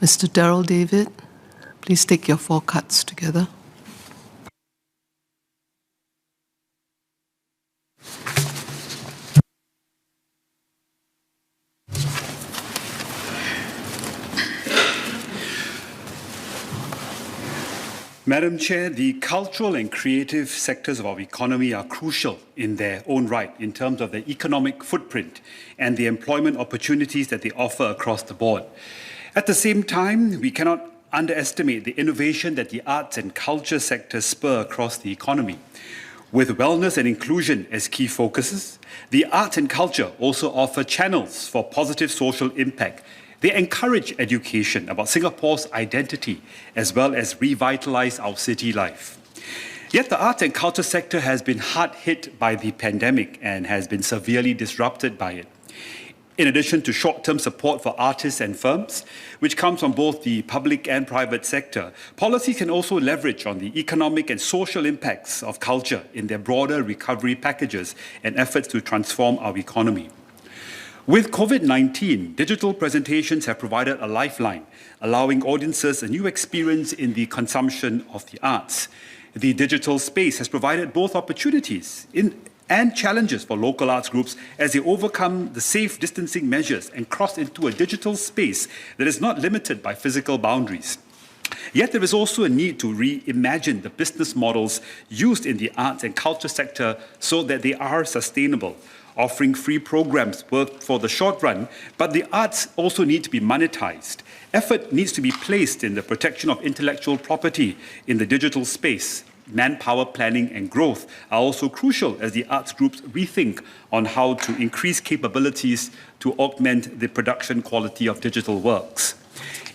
Mr. Darryl David, please take your 4 cards together. Madam Chair, the cultural and creative sectors of our economy are crucial in their own right in terms of their economic footprint and the employment opportunities that they offer across the board. At the same time, we cannot underestimate the innovation that the arts and culture sectors spur across the economy. With wellness and inclusion as key focuses, the arts and culture also offer channels for positive social impact. They encourage education about Singapore's identity as well as revitalize our city life. Yet the arts and culture sector has been hard hit by the pandemic and has been severely disrupted by it. In addition to short-term support for artists and firms, which comes from both the public and private sector, policy can also leverage on the economic and social impacts of culture in their broader recovery packages and efforts to transform our economy. With COVID-19, digital presentations have provided a lifeline, allowing audiences a new experience in the consumption of the arts. The digital space has provided both opportunities and challenges for local arts groups as they overcome the safe distancing measures and cross into a digital space that is not limited by physical boundaries. Yet there is also a need to reimagine the business models used in the arts and culture sector so that they are sustainable. Offering free programs work for the short run, but the arts also need to be monetized. Effort needs to be placed in the protection of intellectual property in the digital space. Manpower planning and growth are also crucial as the arts groups rethink on how to increase capabilities to augment the production quality of digital works.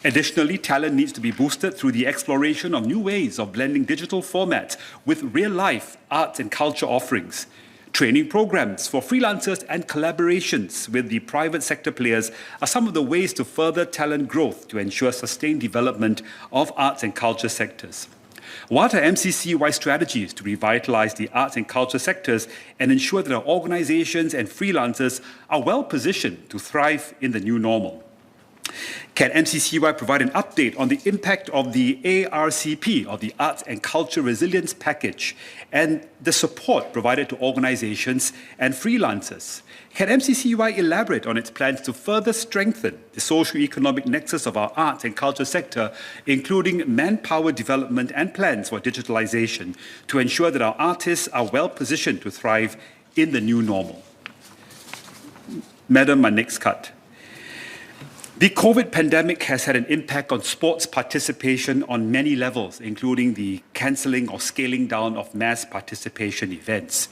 Additionally, talent needs to be boosted through the exploration of new ways of blending digital formats with real-life arts and culture offerings. Training programs for freelancers and collaborations with the private sector players are some of the ways to further talent growth to ensure sustained development of arts and culture sectors. What are MCCY strategies to revitalize the arts and culture sectors and ensure that our organizations and freelancers are well positioned to thrive in the new normal? Can MCCY provide an update on the impact of the ARCP, or the Arts and Culture Resilience Package, and the support provided to organizations and freelancers? Can MCCY elaborate on its plans to further strengthen the socio-economic nexus of our arts and culture sector, including manpower development and plans for digitalization, to ensure that our artists are well positioned to thrive in the new normal? Madam, my next cut. The COVID pandemic has had an impact on sports participation on many levels, including the cancelling or scaling down of mass participation events.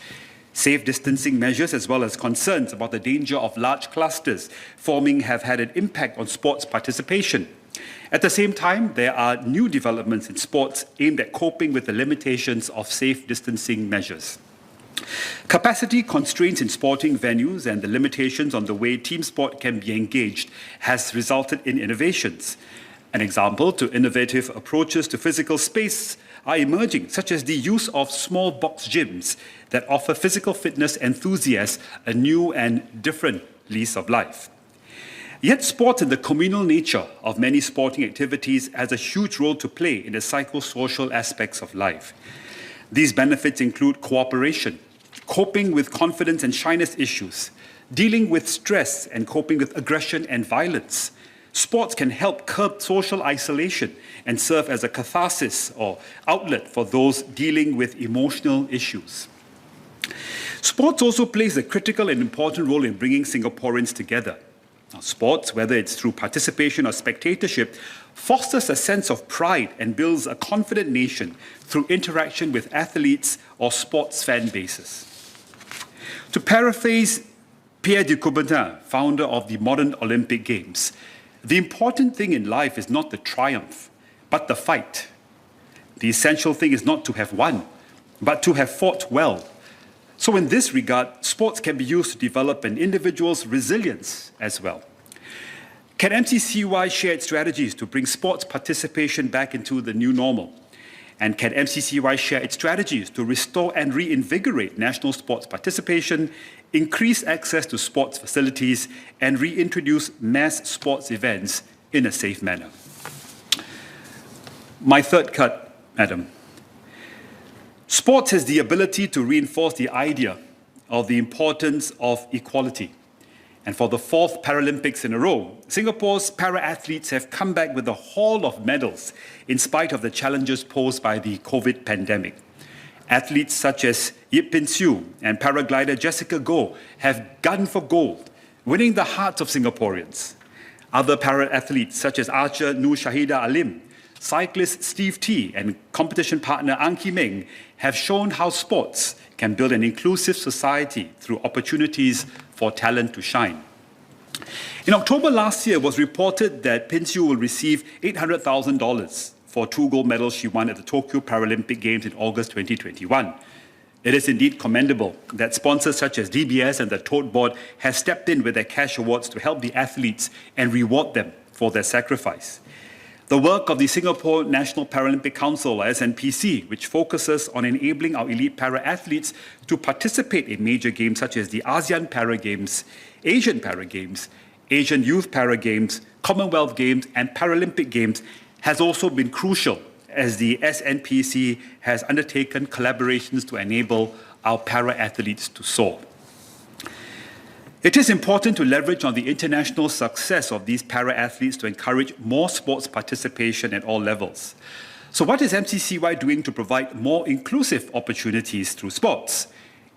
Safe distancing measures as well as concerns about the danger of large clusters forming have had an impact on sports participation. At the same time, there are new developments in sports aimed at coping with the limitations of safe distancing measures. Capacity constraints in sporting venues and the limitations on the way team sport can be engaged has resulted in innovations. An example to innovative approaches to physical space are emerging, such as the use of small box gyms that offer physical fitness enthusiasts a new and different lease of life. Yet sports and the communal nature of many sporting activities has a huge role to play in the psychosocial aspects of life. These benefits include cooperation, coping with confidence and shyness issues, dealing with stress and coping with aggression and violence. Sports can help curb social isolation and serve as a catharsis or outlet for those dealing with emotional issues. Sports also plays a critical and important role in bringing Singaporeans together. Now, sports, whether it's through participation or spectatorship, fosters a sense of pride and builds a confident nation through interaction with athletes or sports fan bases. To paraphrase Pierre de Coubertin, founder of the modern Olympic Games, the important thing in life is not the triumph, but the fight. The essential thing is not to have won, but to have fought well. So in this regard, sports can be used to develop an individual's resilience as well. Can MCCY share its strategies to bring sports participation back into the new normal? And can MCCY share its strategies to restore and reinvigorate national sports participation, increase access to sports facilities, and reintroduce mass sports events in a safe manner. My third cut, Madam. Sports has the ability to reinforce the idea of the importance of equality. And for the fourth Paralympics in a row, Singapore's para-athletes have come back with a haul of medals in spite of the challenges posed by the COVID pandemic. Athletes such as Yip Pin Siu and paraglider Jessica Goh have gunned for gold, winning the hearts of Singaporeans. Other para-athletes such as archer Nur Shahida Alim, cyclist Steve T and competition partner Ang Ki Meng have shown how sports can build an inclusive society through opportunities for talent to shine. In October last year, it was reported that Pin Siu will receive $800,000 for 2 gold medals she won at the Tokyo Paralympic Games in August 2021. It is indeed commendable that sponsors such as DBS and the Tote Board have stepped in with their cash awards to help the athletes and reward them for their sacrifice. The work of the Singapore National Paralympic Council, SNPC, which focuses on enabling our elite para-athletes to participate in major games such as the ASEAN Para Games, Asian Para Games, Asian Youth Para Games, Commonwealth Games, and Paralympic Games, has also been crucial as the SNPC has undertaken collaborations to enable our para-athletes to soar. It is important to leverage on the international success of these para-athletes to encourage more sports participation at all levels. So what is MCCY doing to provide more inclusive opportunities through sports?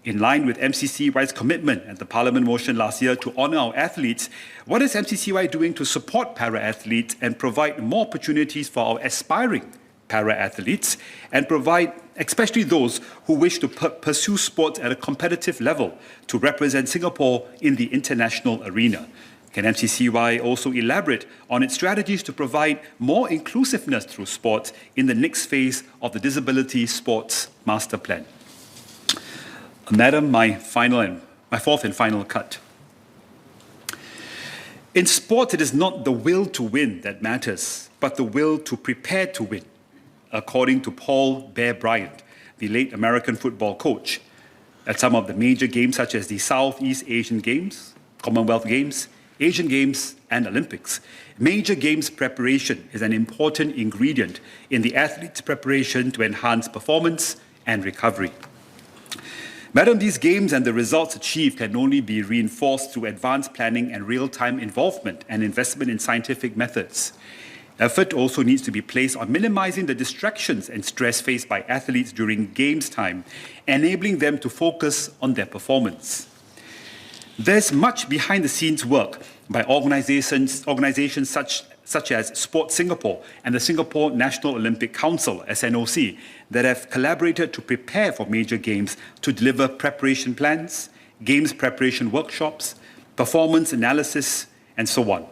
In line with MCCY's commitment at the Parliament motion last year to honour our athletes, what is MCCY doing to support para-athletes and provide more opportunities for our aspiring para-athletes and provide, especially those who wish to pursue sports at a competitive level to represent Singapore in the international arena? Can MCCY also elaborate on its strategies to provide more inclusiveness through sports in the next phase of the Disability Sports Master Plan? Madam, my fourth and final cut. In sport, it is not the will to win that matters, but the will to prepare to win, according to Paul Bear Bryant, the late American football coach. At some of the major games such as the Southeast Asian Games, Commonwealth Games, Asian Games, and Olympics, major games preparation is an important ingredient in the athlete's preparation to enhance performance and recovery. Madam, these games and the results achieved can only be reinforced through advanced planning and real-time involvement and investment in scientific methods. Effort also needs to be placed on minimizing the distractions and stress faced by athletes during games time, enabling them to focus on their performance. There's much behind-the-scenes work by organizations such as Sport Singapore and the Singapore National Olympic Council, SNOC, that have collaborated to prepare for major games to deliver preparation plans, games preparation workshops, performance analysis, and so on.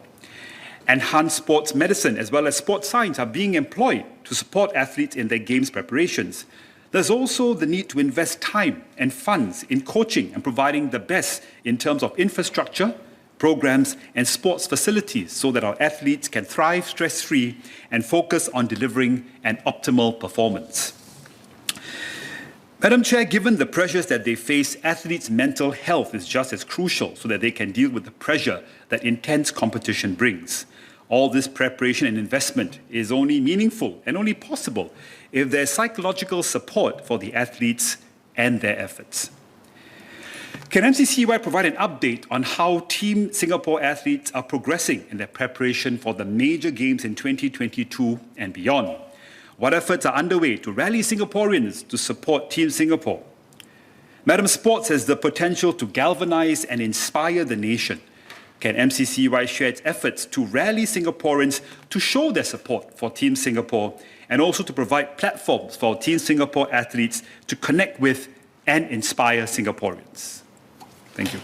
Enhanced sports medicine as well as sports science are being employed to support athletes in their games preparations. There's also the need to invest time and funds in coaching and providing the best in terms of infrastructure, programs, and sports facilities so that our athletes can thrive stress-free and focus on delivering an optimal performance. Madam Chair, given the pressures that they face, athletes' mental health is just as crucial so that they can deal with the pressure that intense competition brings. All this preparation and investment is only meaningful and only possible if there's psychological support for the athletes and their efforts. Can MCCY provide an update on how Team Singapore athletes are progressing in their preparation for the major games in 2022 and beyond? What efforts are underway to rally Singaporeans to support Team Singapore? Madam, sports has the potential to galvanize and inspire the nation. Can MCCY share its efforts to rally Singaporeans to show their support for Team Singapore and also to provide platforms for Team Singapore athletes to connect with and inspire Singaporeans? Thank you.